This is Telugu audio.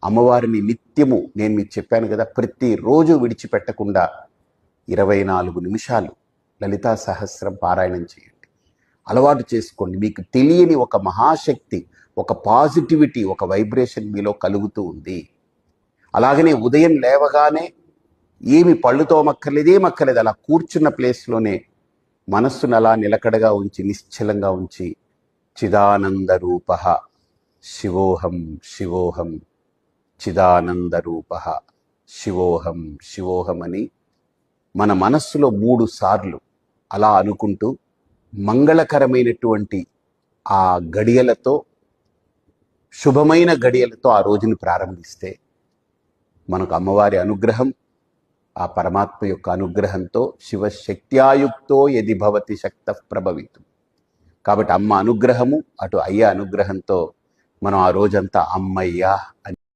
అమ్మవారిని నిత్యము నేను మీకు చెప్పాను కదా, ప్రతిరోజు విడిచిపెట్టకుండా 24 నిమిషాలు లలితా సహస్రం పారాయణం చేయండి. అలవాటు చేసుకోండి. మీకు తెలియని ఒక మహాశక్తి, ఒక పాజిటివిటీ, ఒక వైబ్రేషన్ మీలో కలుగుతూ ఉంది. అలాగనే ఉదయం లేవగానే ఏమి పళ్ళు తోమక్కర్లేదు, ఏమక్కర్లేదు, అలా కూర్చున్న ప్లేస్లోనే మనస్సును అలా నిలకడగా ఉంచి, నిశ్చలంగా ఉంచి, చిదానంద రూప శివోహం శివోహం, చిదానంద రూప శివోహం శివోహం అని మన మనస్సులో 3 సార్లు అలా అనుకుంటూ మంగళకరమైనటువంటి ఆ గడియలతో, శుభమైన గడియలతో ఆ రోజుని ప్రారంభిస్తే మనకు అమ్మవారి అనుగ్రహం, ఆ పరమాత్మ యొక్క అనుగ్రహంతో శివశక్త్యాయుక్తో యది భవతి శక్త ప్రభవితం. కాబట్టి అమ్మ అనుగ్రహము, అటు అయ్య అనుగ్రహంతో మనం ఆ రోజంతా అమ్మయ్యా అని